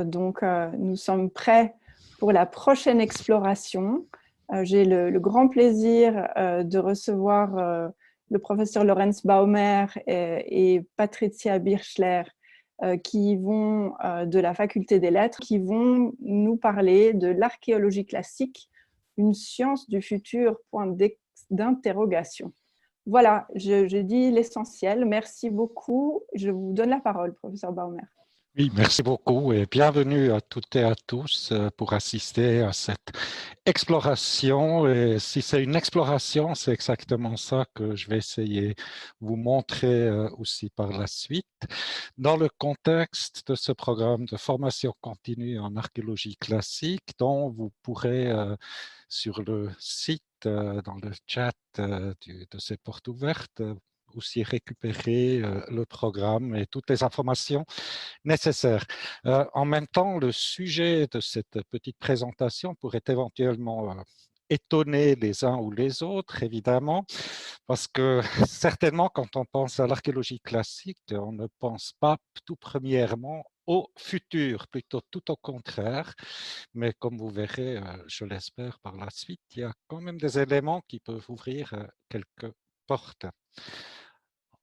Donc, nous sommes prêts pour la prochaine exploration. J'ai le grand plaisir de recevoir le professeur Lorenz Baumer et Patricia Birchler qui vont de la Faculté des Lettres, qui vont nous parler de l'archéologie classique, une science du futur, point d'interrogation. Voilà, je dis l'essentiel. Merci beaucoup. Je vous donne la parole, professeur Baumer. Oui, merci beaucoup et bienvenue à toutes et à tous pour assister à cette exploration. Et si c'est une exploration, c'est exactement ça que je vais essayer de vous montrer aussi par la suite. Dans le contexte de ce programme de formation continue en archéologie classique, dont vous pourrez sur le site, dans le chat de ces portes ouvertes, aussi récupérer le programme et toutes les informations nécessaires. En même temps, le sujet de cette petite présentation pourrait éventuellement étonner les uns ou les autres, évidemment, parce que certainement, quand on pense à l'archéologie classique, on ne pense pas tout premièrement au futur, plutôt tout au contraire. Mais comme vous verrez, je l'espère par la suite, il y a quand même des éléments qui peuvent ouvrir quelques portes.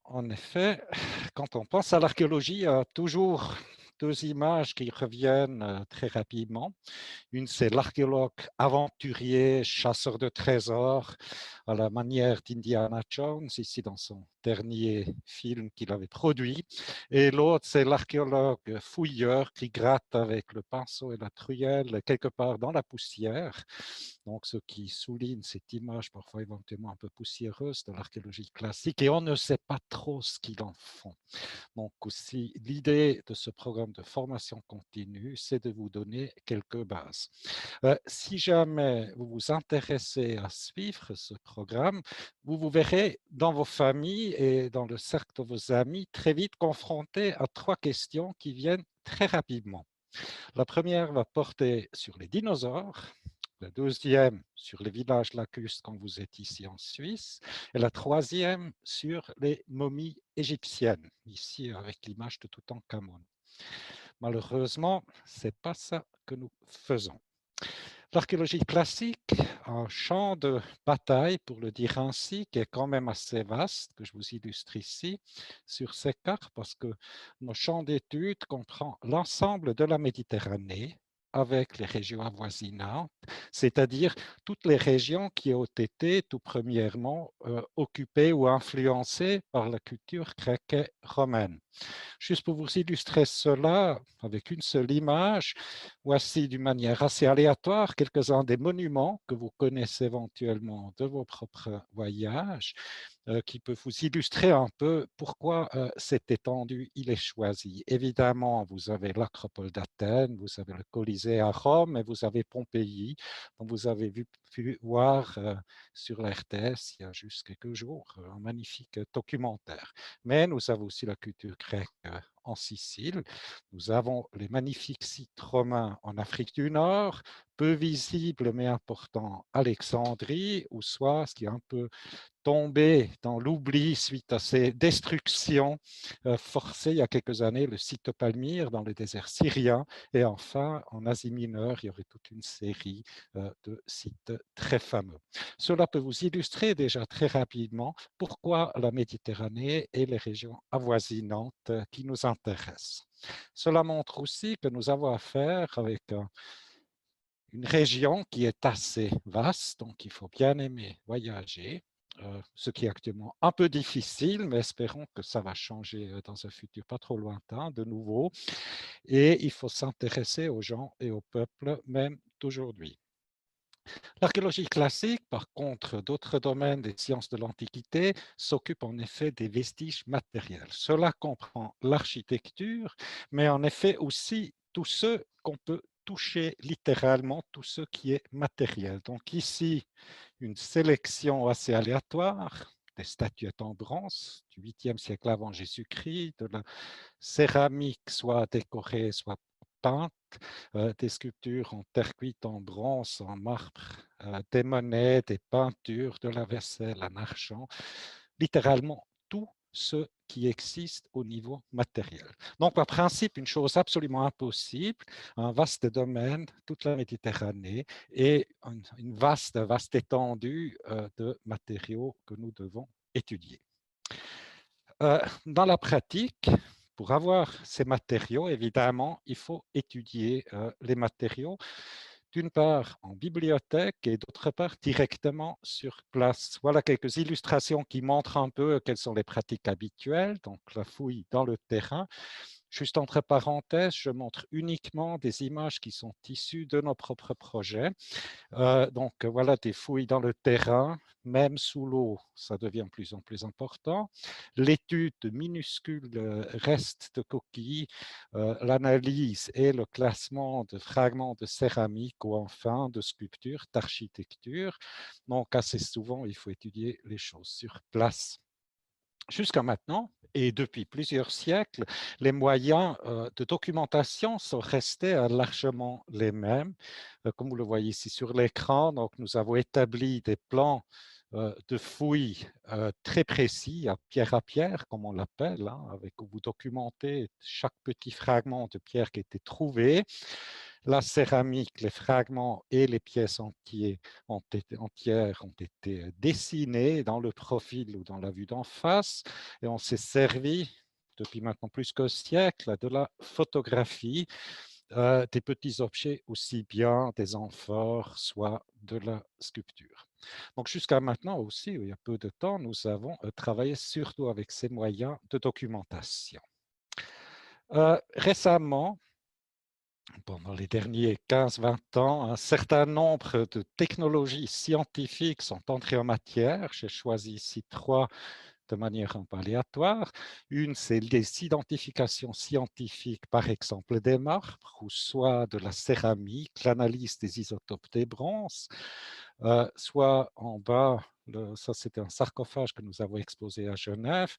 En effet, quand on pense à l'archéologie, il y a toujours deux images qui reviennent très rapidement. Une, c'est l'archéologue aventurier, chasseur de trésors, à la manière d'Indiana Jones, ici dans son dernier film qu'il avait produit. Et l'autre, c'est l'archéologue fouilleur qui gratte avec le pinceau et la truelle quelque part dans la poussière. Donc, ce qui souligne cette image parfois éventuellement un peu poussiéreuse de l'archéologie classique. Et on ne sait pas trop ce qu'ils en font. Donc aussi, l'idée de ce programme de formation continue, c'est de vous donner quelques bases. Si jamais vous vous intéressez à suivre ce programme, vous verrez dans vos familles et dans le cercle de vos amis très vite confrontés à trois questions qui viennent très rapidement. La première va porter sur les dinosaures, la deuxième sur les villages lacustres quand vous êtes ici en Suisse, et la troisième sur les momies égyptiennes, ici avec l'image de Toutankhamon. Malheureusement, ce n'est pas ça que nous faisons. L'archéologie classique, un champ de bataille, pour le dire ainsi, qui est quand même assez vaste, que je vous illustre ici sur ces cartes, parce que nos champs d'études comprend l'ensemble de la Méditerranée, avec les régions avoisinantes, c'est-à-dire toutes les régions qui ont été tout premièrement occupées ou influencées par la culture grecque et romaine. Juste pour vous illustrer cela avec une seule image, voici d'une manière assez aléatoire quelques-uns des monuments que vous connaissez éventuellement de vos propres voyages, qui peuvent vous illustrer un peu pourquoi cette étendue il est choisi. Évidemment, vous avez l'Acropole d'Athènes, vous avez le Colisée à Rome et vous avez Pompéi, dont vous avez pu voir sur la RTS il y a juste quelques jours un magnifique documentaire. Mais nous avons aussi la culture grecque en Sicile. Nous avons les magnifiques sites romains en Afrique du Nord, peu visibles mais importants, Alexandrie, ou soit, ce qui est un peu tombé dans l'oubli suite à ces destructions forcées il y a quelques années, le site de Palmyre dans le désert syrien, et enfin en Asie mineure, il y aurait toute une série de sites très fameux. Cela peut vous illustrer déjà très rapidement pourquoi la Méditerranée et les régions avoisinantes qui nous intéressent. Cela montre aussi que nous avons affaire avec une région qui est assez vaste, donc il faut bien aimer voyager, ce qui est actuellement un peu difficile, mais espérons que ça va changer dans un futur pas trop lointain de nouveau. Et il faut s'intéresser aux gens et aux peuples même d'aujourd'hui. L'archéologie classique, par contre, d'autres domaines des sciences de l'Antiquité s'occupent en effet des vestiges matériels. Cela comprend l'architecture, mais en effet aussi tout ce qu'on peut toucher littéralement, tout ce qui est matériel. Donc ici, une sélection assez aléatoire des statuettes en bronze du 8e siècle avant Jésus-Christ, de la céramique soit décorée, soit peinte, des sculptures en terre cuite, en bronze, en marbre, des monnaies, des peintures, de la vaisselle en argent, littéralement tout ce qui existe au niveau matériel. Donc, par principe, une chose absolument impossible, un vaste domaine, toute la Méditerranée, et une vaste étendue de matériaux que nous devons étudier. Dans la pratique, pour avoir ces matériaux, évidemment, il faut étudier les matériaux, d'une part en bibliothèque et d'autre part directement sur place. Voilà quelques illustrations qui montrent un peu quelles sont les pratiques habituelles, donc la fouille dans le terrain. Juste entre parenthèses, je montre uniquement des images qui sont issues de nos propres projets. Donc voilà des fouilles dans le terrain, même sous l'eau, ça devient de plus en plus important. L'étude de minuscules restes de coquilles, l'analyse et le classement de fragments de céramique ou enfin de sculptures, d'architecture. Donc assez souvent, il faut étudier les choses sur place. Jusqu'à maintenant, et depuis plusieurs siècles, les moyens de documentation sont restés largement les mêmes. Comme vous le voyez ici sur l'écran, donc nous avons établi des plans de fouilles très précis, à pierre, comme on l'appelle, hein, avec où vous documentez chaque petit fragment de pierre qui a été trouvé. La céramique, les fragments et les pièces entières ont été dessinés dans le profil ou dans la vue d'en face, et on s'est servi depuis maintenant plus qu'un siècle de la photographie des petits objets, aussi bien des amphores, soit de la sculpture. Donc jusqu'à maintenant aussi, il y a peu de temps, nous avons travaillé surtout avec ces moyens de documentation. Récemment, pendant les derniers 15-20 ans, un certain nombre de technologies scientifiques sont entrées en matière. J'ai choisi ici 3 de manière un peu aléatoire. Une, c'est les identifications scientifiques, par exemple des marbres, ou soit de la céramique, l'analyse des isotopes des bronzes, soit en bas, ça c'était un sarcophage que nous avons exposé à Genève,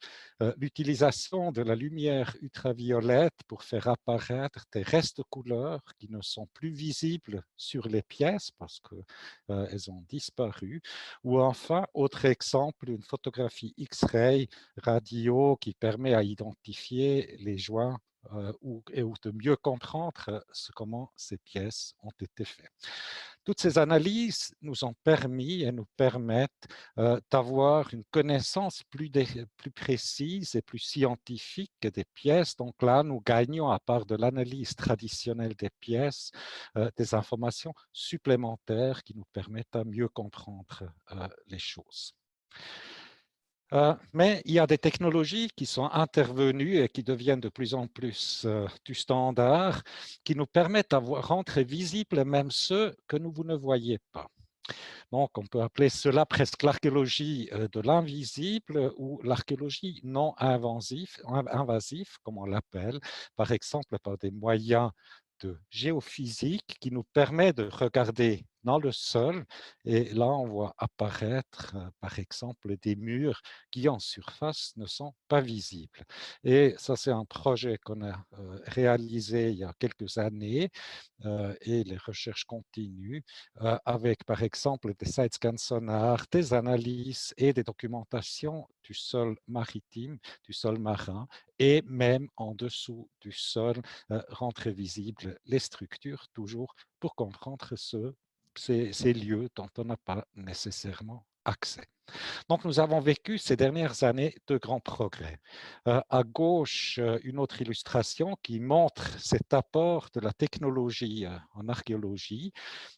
l'utilisation de la lumière ultraviolette pour faire apparaître des restes de couleurs qui ne sont plus visibles sur les pièces parce qu'elles ont disparu. Ou enfin, autre exemple, une photographie X-ray radio qui permet à identifier les joints ou de mieux comprendre comment ces pièces ont été faites. Toutes ces analyses nous ont permis et nous permettent d'avoir une connaissance plus précise et plus scientifique des pièces. Donc là, nous gagnons, à part de l'analyse traditionnelle des pièces, des informations supplémentaires qui nous permettent à mieux comprendre les choses. Mais il y a des technologies qui sont intervenues et qui deviennent de plus en plus du standard, qui nous permettent de rendre visibles même ceux que vous ne voyez pas. Donc, on peut appeler cela presque l'archéologie de l'invisible ou l'archéologie non invasive, comme on l'appelle, par exemple par des moyens de géophysique qui nous permet de regarder dans le sol et là on voit apparaître par exemple des murs qui en surface ne sont pas visibles. Et ça c'est un projet qu'on a réalisé il y a quelques années et les recherches continuent avec par exemple des side scans sonars, des analyses et des documentations du sol maritime, du sol marin et même en dessous du sol rendre visibles les structures toujours pour comprendre ces lieux dont on n'a pas nécessairement accès. Donc, nous avons vécu ces dernières années de grands progrès. À gauche, une autre illustration qui montre cet apport de la technologie en archéologie.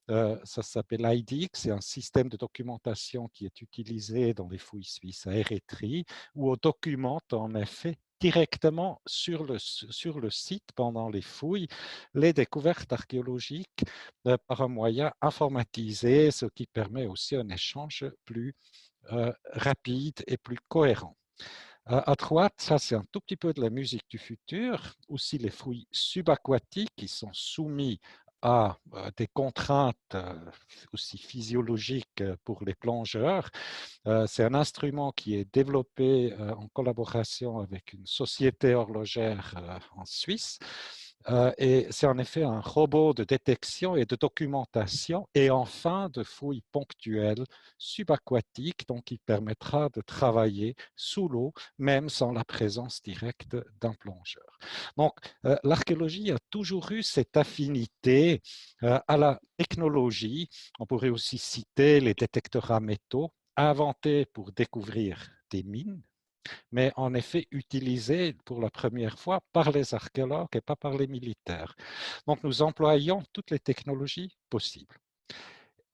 Ça s'appelle IDIC, c'est un système de documentation qui est utilisé dans les fouilles suisses à Érythrée, où on documente en effet directement sur le site pendant les fouilles les découvertes archéologiques par un moyen informatisé, ce qui permet aussi un échange plus rapide et plus cohérent. À droite, ça c'est un tout petit peu de la musique du futur, aussi les fouilles subaquatiques qui sont soumis à des contraintes aussi physiologiques pour les plongeurs. C'est un instrument qui est développé en collaboration avec une société horlogère en Suisse. Et c'est en effet un robot de détection et de documentation et enfin de fouilles ponctuelles subaquatiques, donc qui permettra de travailler sous l'eau, même sans la présence directe d'un plongeur. Donc, l'archéologie a toujours eu cette affinité à la technologie. On pourrait aussi citer les détecteurs à métaux inventés pour découvrir des mines, mais en effet utilisé pour la première fois par les archéologues et pas par les militaires. Donc nous employons toutes les technologies possibles.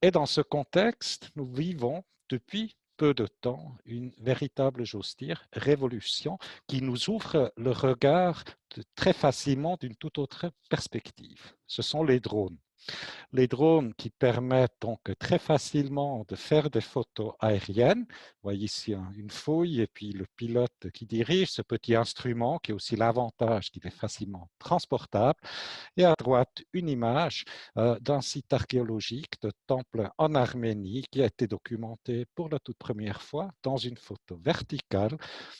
Et dans ce contexte, nous vivons depuis peu de temps une véritable, j'ose dire, révolution qui nous ouvre le regard très facilement d'une toute autre perspective. Ce sont les drones. Les drones qui permettent donc très facilement de faire des photos aériennes. Vous voyez ici une fouille et puis le pilote qui dirige ce petit instrument qui a aussi l'avantage qu'il est facilement transportable. Et à droite, une image d'un site archéologique de temple en Arménie qui a été documenté pour la toute première fois dans une photo verticale,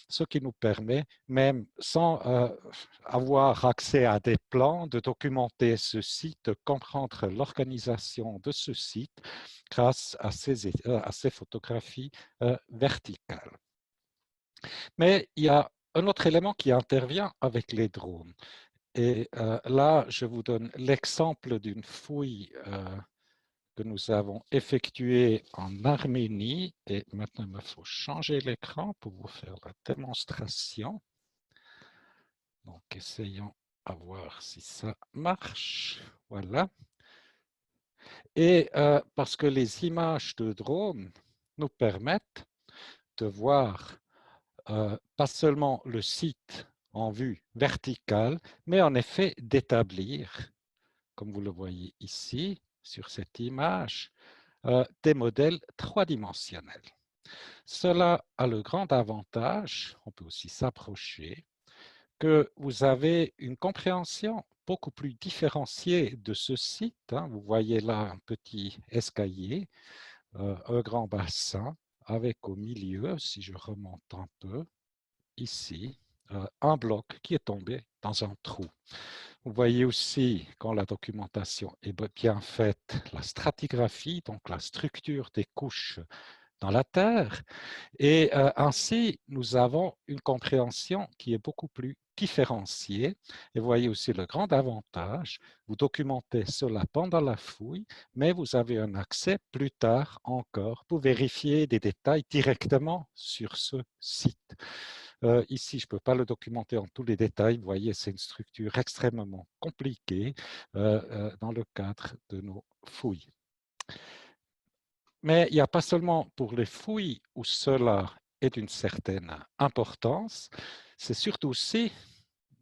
ce qui nous permet, même sans avoir accès à des plans, de documenter ce site, de comprendre l'organisation de ce site grâce à ces photographies verticales. Mais il y a un autre élément qui intervient avec les drones. Et là, je vous donne l'exemple d'une fouille que nous avons effectuée en Arménie. Et maintenant, il me faut changer l'écran pour vous faire la démonstration. Donc, essayons à voir si ça marche. Voilà. Et parce que les images de drone nous permettent de voir pas seulement le site en vue verticale, mais en effet d'établir, comme vous le voyez ici sur cette image, des modèles trois-dimensionnels. Cela a le grand avantage, on peut aussi s'approcher, que vous avez une compréhension beaucoup plus différenciée de ce site. Vous voyez là un petit escalier, un grand bassin, avec au milieu, si je remonte un peu, ici, un bloc qui est tombé dans un trou. Vous voyez aussi, quand la documentation est bien faite, la stratigraphie, donc la structure des couches dans la Terre. Et ainsi, nous avons une compréhension qui est beaucoup plus différenciée. Et vous voyez aussi le grand avantage, vous documentez cela pendant la fouille, mais vous avez un accès plus tard encore pour vérifier des détails directement sur ce site. Ici, je ne peux pas le documenter en tous les détails. Vous voyez, c'est une structure extrêmement compliquée dans le cadre de nos fouilles. Mais il n'y a pas seulement pour les fouilles où cela est d'une certaine importance, c'est surtout aussi,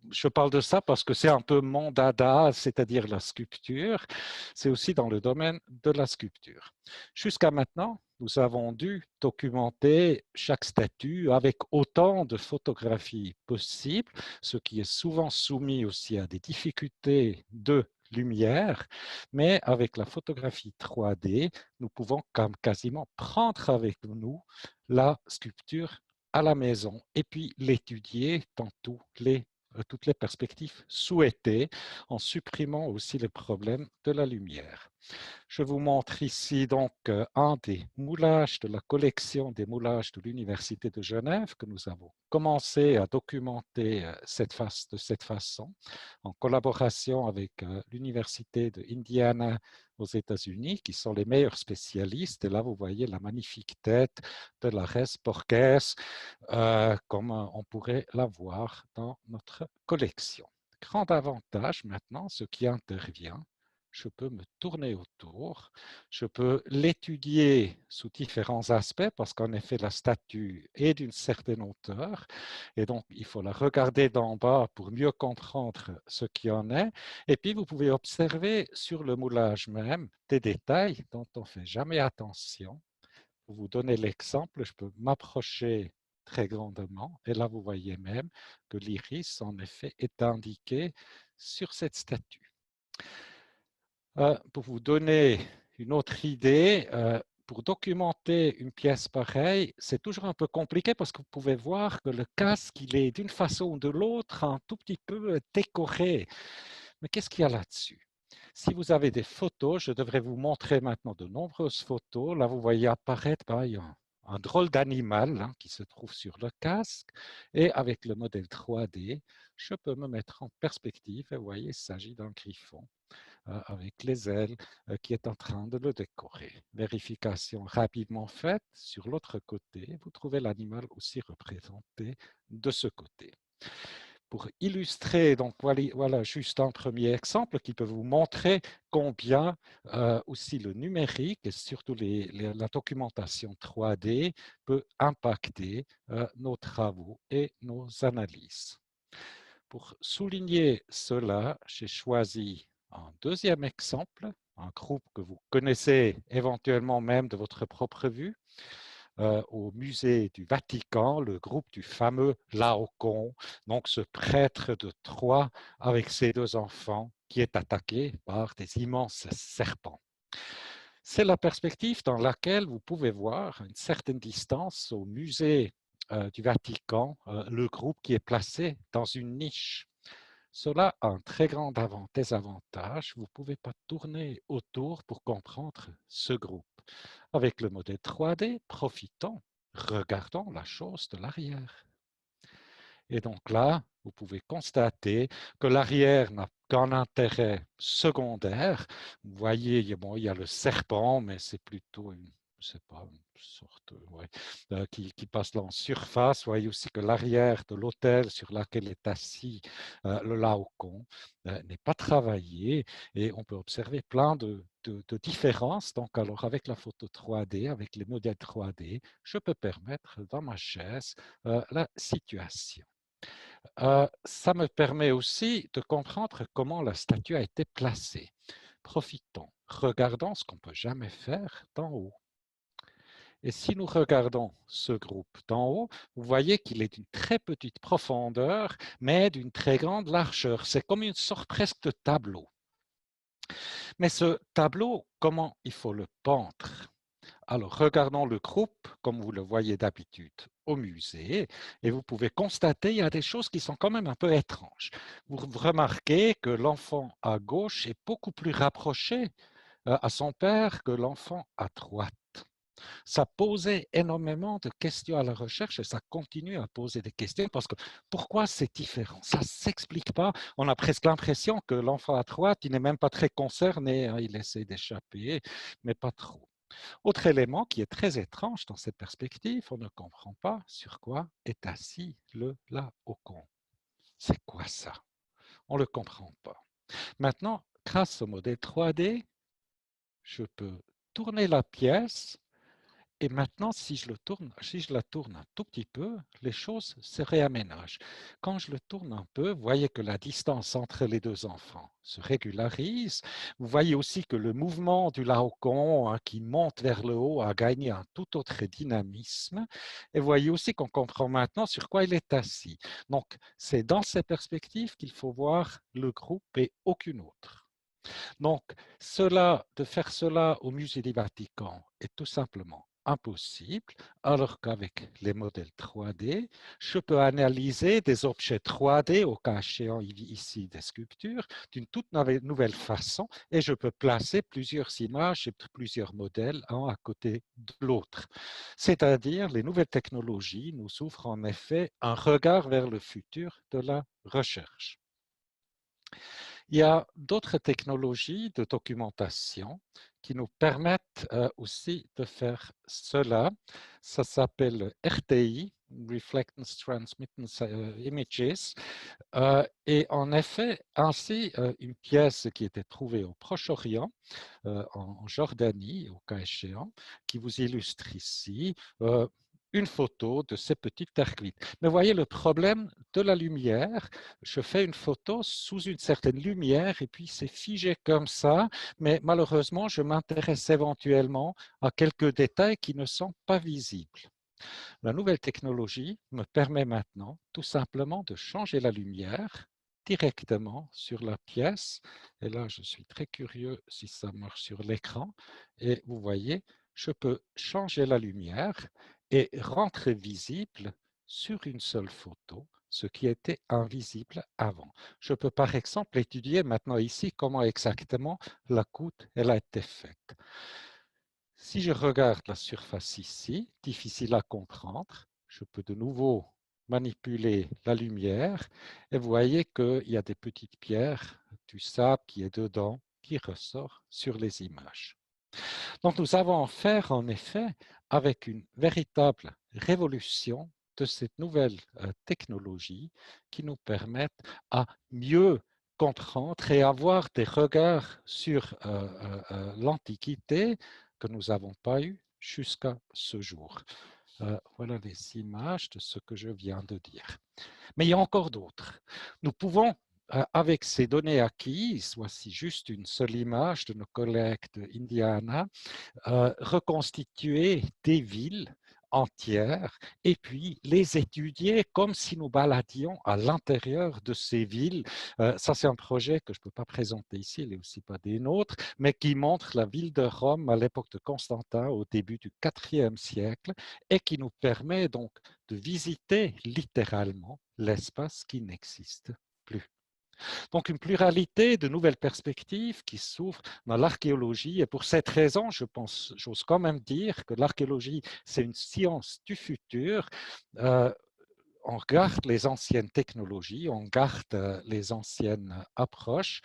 je parle de ça parce que c'est un peu mon dada, c'est-à-dire la sculpture, c'est aussi dans le domaine de la sculpture. Jusqu'à maintenant, nous avons dû documenter chaque statue avec autant de photographies possibles, ce qui est souvent soumis aussi à des difficultés de lumière, mais avec la photographie 3D, nous pouvons quasiment prendre avec nous la sculpture à la maison et puis l'étudier dans toutes les perspectives souhaitées en supprimant aussi les problèmes de la lumière. Je vous montre ici donc un des moulages de la collection des moulages de l'Université de Genève que nous avons commencé à documenter de cette façon en collaboration avec l'Université de Indiana aux États-Unis, qui sont les meilleurs spécialistes. Et là, vous voyez la magnifique tête de la res Borges, comme on pourrait la voir dans notre collection. Grand avantage maintenant, ce qui intervient, je peux me tourner autour, je peux l'étudier sous différents aspects parce qu'en effet la statue est d'une certaine hauteur et donc il faut la regarder d'en bas pour mieux comprendre ce qui en est. Et puis vous pouvez observer sur le moulage même des détails dont on ne fait jamais attention. Pour vous donner l'exemple, je peux m'approcher très grandement et là vous voyez même que l'iris en effet est indiqué sur cette statue. Pour vous donner une autre idée, pour documenter une pièce pareille, c'est toujours un peu compliqué parce que vous pouvez voir que le casque, il est d'une façon ou de l'autre un tout petit peu décoré. Mais qu'est-ce qu'il y a là-dessus? Si vous avez des photos, je devrais vous montrer maintenant de nombreuses photos. Là, vous voyez apparaître un drôle d'animal hein, qui se trouve sur le casque. Et avec le modèle 3D, je peux me mettre en perspective. Et vous voyez, il s'agit d'un griffon avec les ailes qui est en train de le décorer. Vérification rapidement faite. Sur l'autre côté, vous trouvez l'animal aussi représenté de ce côté. Pour illustrer, donc voilà juste un premier exemple qui peut vous montrer combien aussi le numérique et surtout la documentation 3D peut impacter nos travaux et nos analyses. Pour souligner cela, j'ai choisi un deuxième exemple, un groupe que vous connaissez éventuellement même de votre propre vue, au musée du Vatican, le groupe du fameux Laocoon, donc ce prêtre de Troie avec ses deux enfants qui est attaqué par des immenses serpents. C'est la perspective dans laquelle vous pouvez voir à une certaine distance au musée du Vatican le groupe qui est placé dans une niche. Cela a un très grand désavantage. Vous ne pouvez pas tourner autour pour comprendre ce groupe. Avec le modèle 3D, profitons, regardons la chose de l'arrière. Et donc là, vous pouvez constater que l'arrière n'a qu'un intérêt secondaire. Vous voyez, bon, il y a le serpent, mais c'est plutôt une sorte qui passe là en surface. Vous voyez aussi que l'arrière de l'autel sur lequel est assis le Laocoon n'est pas travaillé et on peut observer plein de différences. Donc, alors, avec la photo 3D, avec les modèles 3D, je peux permettre dans ma chaise la situation. Ça me permet aussi de comprendre comment la statue a été placée. Profitons, regardons ce qu'on ne peut jamais faire d'en haut. Et si nous regardons ce groupe d'en haut, vous voyez qu'il est d'une très petite profondeur, mais d'une très grande largeur. C'est comme une sorte presque de tableau. Mais ce tableau, comment il faut le peindre? Alors, regardons le groupe, comme vous le voyez d'habitude, au musée, et vous pouvez constater qu'il y a des choses qui sont quand même un peu étranges. Vous remarquez que l'enfant à gauche est beaucoup plus rapproché à son père que l'enfant à droite. Ça posait énormément de questions à la recherche et ça continue à poser des questions parce que pourquoi c'est différent? Ça ne s'explique pas. On a presque l'impression que l'enfant à droite, il n'est même pas très concerné, hein, il essaie d'échapper, mais pas trop. Autre élément qui est très étrange dans cette perspective, on ne comprend pas sur quoi est assis le Laocoon. C'est quoi ça? On ne le comprend pas. Maintenant, grâce au modèle 3D, je peux tourner la pièce et maintenant, si je la tourne un tout petit peu, les choses se réaménagent. Quand je le tourne un peu, vous voyez que la distance entre les deux enfants se régularise. Vous voyez aussi que le mouvement du Laocoon qui monte vers le haut a gagné un tout autre dynamisme. Et vous voyez aussi qu'on comprend maintenant sur quoi il est assis. Donc, c'est dans ces perspectives qu'il faut voir le groupe et aucune autre. Donc, de faire cela au musée du Vatican est tout simplement impossible, alors qu'avec les modèles 3D, je peux analyser des objets 3D, au cas échéant ici des sculptures, d'une toute nouvelle façon, et je peux placer plusieurs images et plusieurs modèles un à côté de l'autre. C'est-à-dire, les nouvelles technologies nous ouvrent en effet un regard vers le futur de la recherche. Il y a d'autres technologies de documentation qui nous permettent aussi de faire cela. Ça s'appelle RTI, Reflectance Transmittance Images. Et en effet, ainsi, une pièce qui était trouvée au Proche-Orient, en Jordanie, au cas échéant, qui vous illustre ici, une photo de ces petites terres cuites. Mais voyez le problème de la lumière. Je fais une photo sous une certaine lumière et puis c'est figé comme ça. Mais malheureusement, je m'intéresse éventuellement à quelques détails qui ne sont pas visibles. La nouvelle technologie me permet maintenant tout simplement de changer la lumière directement sur la pièce. Et là, je suis très curieux si ça marche sur l'écran. Et vous voyez, je peux changer la lumière et rendre visible sur une seule photo ce qui était invisible avant. Je peux par exemple étudier maintenant ici comment exactement la goutte elle a été faite. Si je regarde la surface ici, difficile à comprendre, je peux de nouveau manipuler la lumière et vous voyez qu'il y a des petites pierres, du sable qui est dedans, qui ressort sur les images. Donc nous avons affaire en effet avec une véritable révolution de cette nouvelle technologie qui nous permettent à mieux comprendre et avoir des regards sur l'Antiquité que nous n'avons pas eu jusqu'à ce jour. Voilà les images de ce que je viens de dire. Mais il y a encore d'autres. Nous pouvons, avec ces données acquises, voici juste une seule image de nos collègues d'Indiana, reconstituer des villes entières et puis les étudier comme si nous baladions à l'intérieur de ces villes. Ça, c'est un projet que je ne peux pas présenter ici, il n'est aussi pas des nôtres, mais qui montre la ville de Rome à l'époque de Constantin, au début du IVe siècle, et qui nous permet donc de visiter littéralement l'espace qui n'existe plus. Donc une pluralité de nouvelles perspectives qui s'ouvrent dans l'archéologie et pour cette raison, je pense, j'ose quand même dire que l'archéologie, c'est une science du futur. On garde les anciennes technologies, on garde les anciennes approches,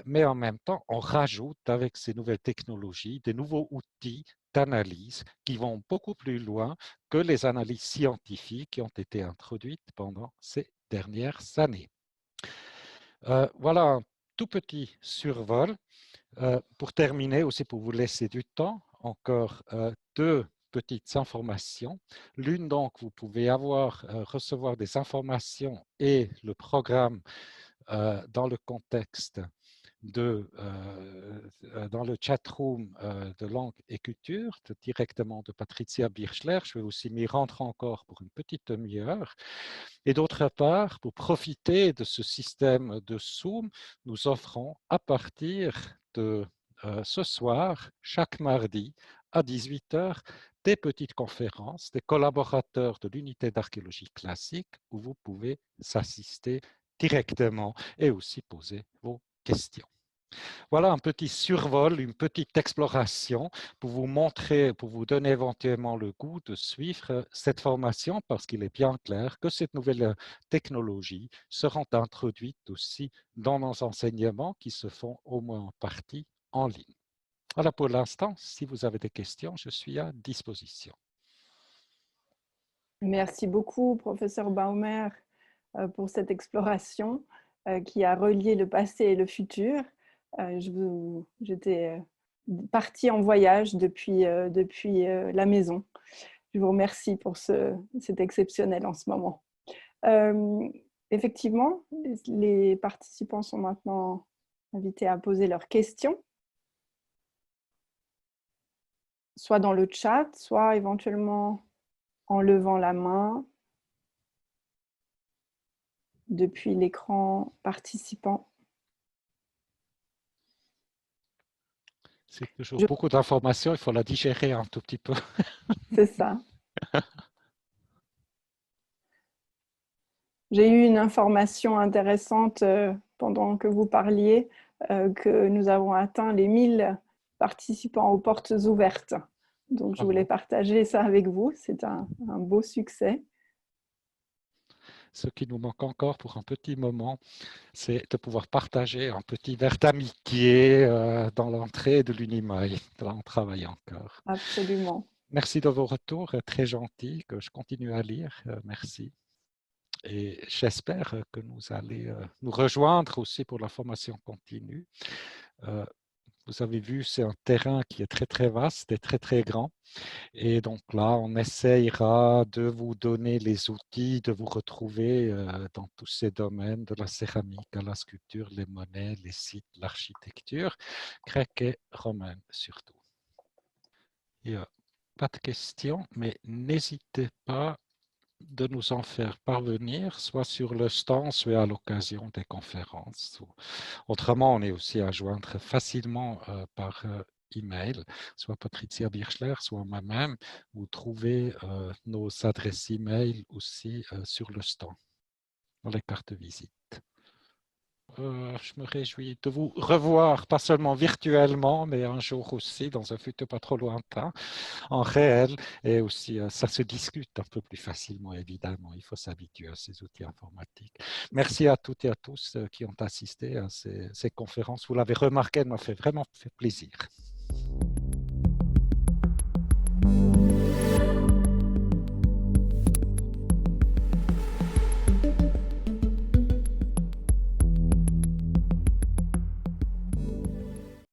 mais en même temps, on rajoute avec ces nouvelles technologies des nouveaux outils d'analyse qui vont beaucoup plus loin que les analyses scientifiques qui ont été introduites pendant ces dernières années. Voilà un tout petit survol. Pour terminer, aussi pour vous laisser du temps, encore deux petites informations. L'une, donc, vous pouvez recevoir des informations et le programme dans le contexte dans le chat room de langue et culture, directement de Patricia Birchler. Je vais aussi m'y rendre encore pour une petite demi-heure. Et d'autre part, pour profiter de ce système de Zoom, nous offrons à partir de ce soir, chaque mardi à 18 h, des petites conférences des collaborateurs de l'unité d'archéologie classique où vous pouvez s'assister directement et aussi poser vos questions. Voilà un petit survol, une petite exploration pour vous montrer, pour vous donner éventuellement le goût de suivre cette formation parce qu'il est bien clair que cette nouvelle technologie sera introduite aussi dans nos enseignements qui se font au moins en partie en ligne. Voilà pour l'instant. Si vous avez des questions, je suis à disposition. Merci beaucoup, professeur Baumer, pour cette exploration qui a relié le passé et le futur. J'étais partie en voyage depuis la maison. Je vous remercie pour c'est exceptionnel en ce moment. Effectivement, les participants sont maintenant invités à poser leurs questions, soit dans le chat, soit éventuellement en levant la main depuis l'écran participant. C'est toujours beaucoup d'informations, il faut la digérer un tout petit peu. C'est ça. J'ai eu une information intéressante pendant que vous parliez, que nous avons atteint les 1000 participants aux portes ouvertes. Donc, je voulais partager ça avec vous. C'est un beau succès. Ce qui nous manque encore pour un petit moment, c'est de pouvoir partager un petit verre d'amitié dans l'entrée de l'Unimail. Là, on travaille encore. Absolument. Merci de vos retours, très gentils, que je continue à lire. Merci. Et j'espère que vous allez nous rejoindre aussi pour la formation continue. Vous avez vu, c'est un terrain qui est très, très vaste et très, très grand. Et donc là, on essayera de vous donner les outils, de vous retrouver dans tous ces domaines, de la céramique à la sculpture, les monnaies, les sites, l'architecture, grecque et romaine surtout. Il n'y a pas de questions, mais n'hésitez pas de nous en faire parvenir, soit sur le stand, soit à l'occasion des conférences. Autrement, on est aussi à joindre facilement par email, soit Patricia Birchler, soit moi-même. Vous trouvez nos adresses email aussi sur le stand. dans les cartes de visite. Je me réjouis de vous revoir, pas seulement virtuellement, mais un jour aussi, dans un futur pas trop lointain, en réel. Et aussi, ça se discute un peu plus facilement, évidemment. Il faut s'habituer à ces outils informatiques. Merci à toutes et à tous qui ont assisté à ces conférences. Vous l'avez remarqué, elle m'a fait vraiment plaisir.